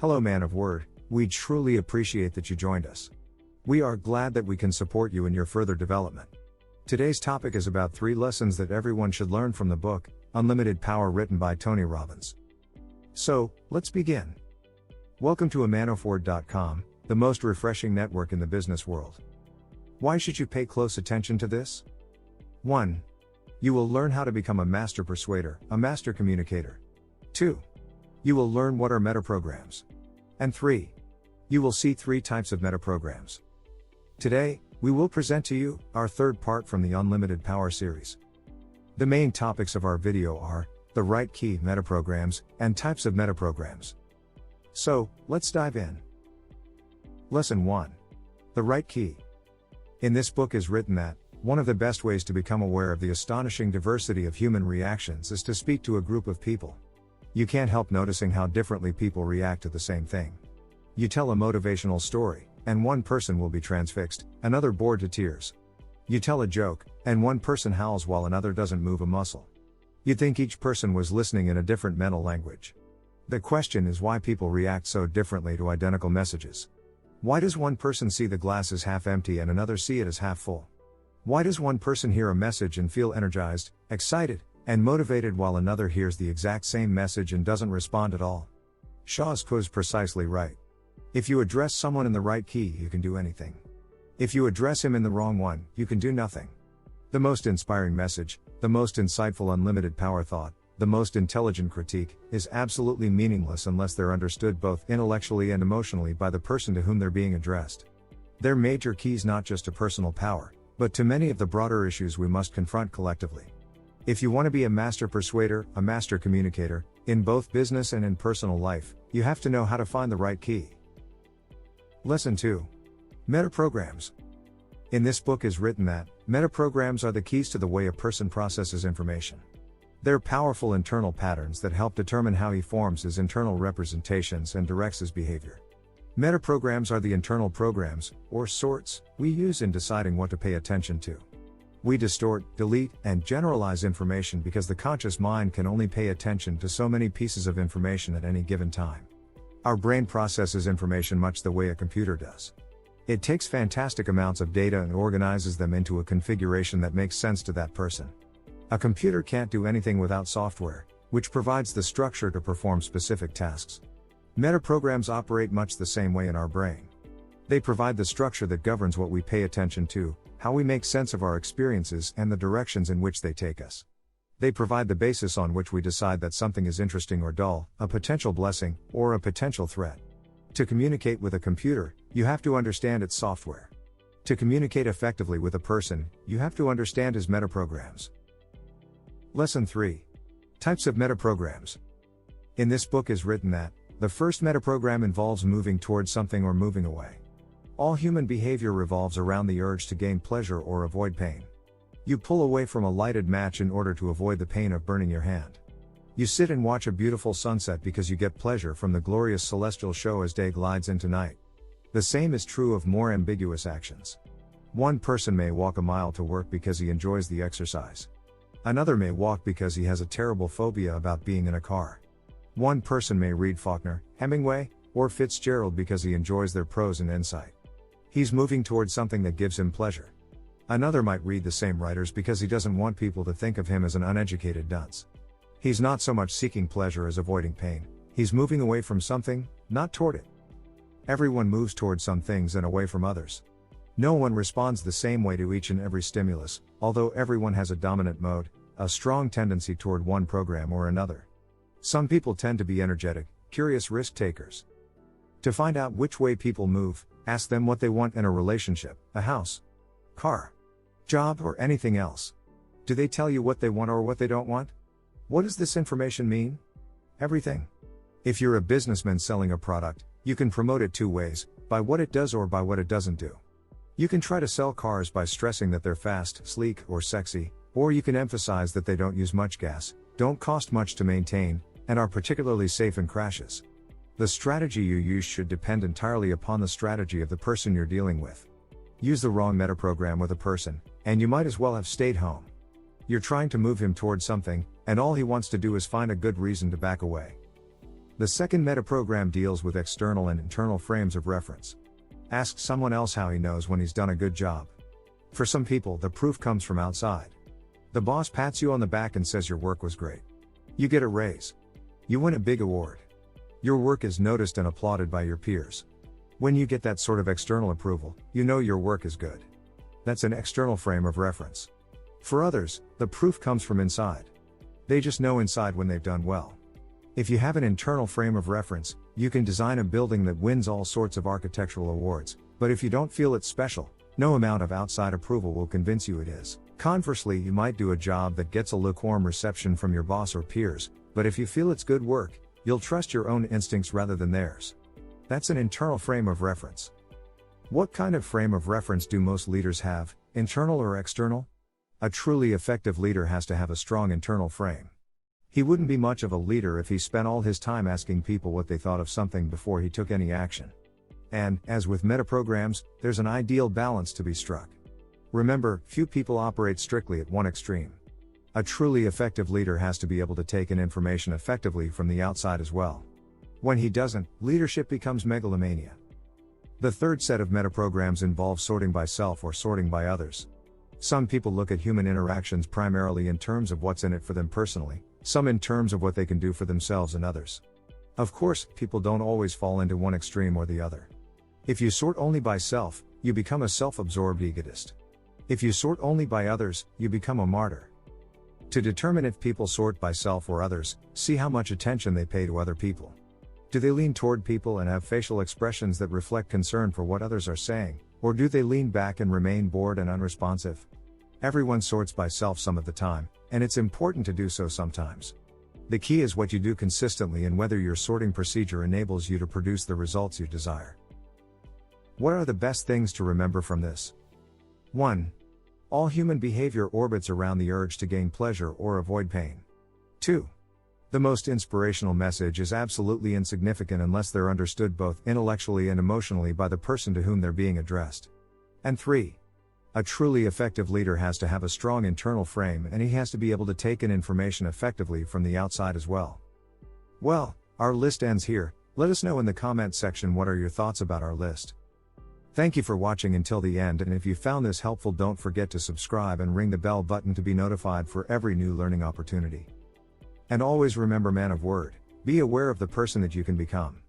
Hello, man of word, we truly appreciate that you joined us. We are glad that we can support you in your further development. Today's topic is about 3 lessons that everyone should learn from the book, Unlimited Power, written by Tony Robbins. So, let's begin. Welcome to amanofword.com, the most refreshing network in the business world. Why should you pay close attention to this? 1. You will learn how to become a master persuader, a master communicator. 2. You will learn what are metaprograms. And 3. You will see 3 types of metaprograms. Today, we will present to you our 3rd part from the Unlimited Power series. The main topics of our video are the right key metaprograms and types of metaprograms. So, let's dive in. Lesson 1. The right key. In this book is written that one of the best ways to become aware of the astonishing diversity of human reactions is to speak to a group of people. You can't help noticing how differently people react to the same thing. You tell a motivational story, and one person will be transfixed, another bored to tears. You tell a joke, and one person howls while another doesn't move a muscle. You'd think each person was listening in a different mental language. The question is why people react so differently to identical messages. Why does one person see the glass as half empty and another see it as half full? Why does one person hear a message and feel energized, excited, and motivated while another hears the exact same message and doesn't respond at all? Shaw's was precisely right. If you address someone in the right key, you can do anything. If you address him in the wrong one, you can do nothing. The most inspiring message, the most insightful unlimited power thought, the most intelligent critique, is absolutely meaningless unless they're understood both intellectually and emotionally by the person to whom they're being addressed. They're major keys not just to personal power, but to many of the broader issues we must confront collectively. If you want to be a master persuader, a master communicator, in both business and in personal life, you have to know how to find the right key. Lesson 2. Metaprograms. In this book is written that metaprograms are the keys to the way a person processes information. They're powerful internal patterns that help determine how he forms his internal representations and directs his behavior. Metaprograms are the internal programs, or sorts, we use in deciding what to pay attention to. We distort, delete, and generalize information because the conscious mind can only pay attention to so many pieces of information at any given time. Our brain processes information much the way a computer does. It takes fantastic amounts of data and organizes them into a configuration that makes sense to that person. A computer can't do anything without software, which provides the structure to perform specific tasks. Metaprograms operate much the same way in our brain. They provide the structure that governs what we pay attention to, how we make sense of our experiences, and the directions in which they take us. They provide the basis on which we decide that something is interesting or dull, a potential blessing, or a potential threat. To communicate with a computer, you have to understand its software. To communicate effectively with a person, you have to understand his metaprograms. Lesson 3. Types of metaprograms. In this book is written that the first metaprogram involves moving towards something or moving away. All human behavior revolves around the urge to gain pleasure or avoid pain. You pull away from a lighted match in order to avoid the pain of burning your hand. You sit and watch a beautiful sunset because you get pleasure from the glorious celestial show as day glides into night. The same is true of more ambiguous actions. One person may walk a mile to work because he enjoys the exercise. Another may walk because he has a terrible phobia about being in a car. One person may read Faulkner, Hemingway, or Fitzgerald because he enjoys their prose and insight. He's moving towards something that gives him pleasure. Another might read the same writers because he doesn't want people to think of him as an uneducated dunce. He's not so much seeking pleasure as avoiding pain. He's moving away from something, not toward it. Everyone moves toward some things and away from others. No one responds the same way to each and every stimulus, although everyone has a dominant mode, a strong tendency toward one program or another. Some people tend to be energetic, curious risk takers. To find out which way people move, ask them what they want in a relationship, a house, car, job, or anything else. Do they tell you what they want or what they don't want? What does this information mean? Everything. If you're a businessman selling a product, you can promote it 2 ways, by what it does or by what it doesn't do. You can try to sell cars by stressing that they're fast, sleek, or sexy, or you can emphasize that they don't use much gas, don't cost much to maintain, and are particularly safe in crashes. The strategy you use should depend entirely upon the strategy of the person you're dealing with. Use the wrong metaprogram with a person, and you might as well have stayed home. You're trying to move him towards something, and all he wants to do is find a good reason to back away. The second metaprogram deals with external and internal frames of reference. Ask someone else how he knows when he's done a good job. For some people, the proof comes from outside. The boss pats you on the back and says your work was great. You get a raise. You win a big award. Your work is noticed and applauded by your peers. When you get that sort of external approval, you know your work is good. That's an external frame of reference. For others, the proof comes from inside. They just know inside when they've done well. If you have an internal frame of reference, you can design a building that wins all sorts of architectural awards, but if you don't feel it's special, no amount of outside approval will convince you it is. Conversely, you might do a job that gets a lukewarm reception from your boss or peers, but if you feel it's good work, you'll trust your own instincts rather than theirs. That's an internal frame of reference. What kind of frame of reference do most leaders have, internal or external? A truly effective leader has to have a strong internal frame. He wouldn't be much of a leader if he spent all his time asking people what they thought of something before he took any action. And, as with metaprograms, there's an ideal balance to be struck. Remember, few people operate strictly at one extreme. A truly effective leader has to be able to take in information effectively from the outside as well. When he doesn't, leadership becomes megalomania. The third set of metaprograms involves sorting by self or sorting by others. Some people look at human interactions primarily in terms of what's in it for them personally, some in terms of what they can do for themselves and others. Of course, people don't always fall into one extreme or the other. If you sort only by self, you become a self-absorbed egotist. If you sort only by others, you become a martyr. To determine if people sort by self or others, see how much attention they pay to other people. Do they lean toward people and have facial expressions that reflect concern for what others are saying, or do they lean back and remain bored and unresponsive? Everyone sorts by self some of the time, and it's important to do so sometimes. The key is what you do consistently and whether your sorting procedure enables you to produce the results you desire. What are the best things to remember from this? 1. All human behavior orbits around the urge to gain pleasure or avoid pain. 2. The most inspirational message is absolutely insignificant unless they're understood both intellectually and emotionally by the person to whom they're being addressed. And 3. A truly effective leader has to have a strong internal frame and he has to be able to take in information effectively from the outside as well. Well, our list ends here. Let us know in the comment section what are your thoughts about our list. Thank you for watching until the end, and if you found this helpful, don't forget to subscribe and ring the bell button to be notified for every new learning opportunity. And always remember, man of word, be aware of the person that you can become.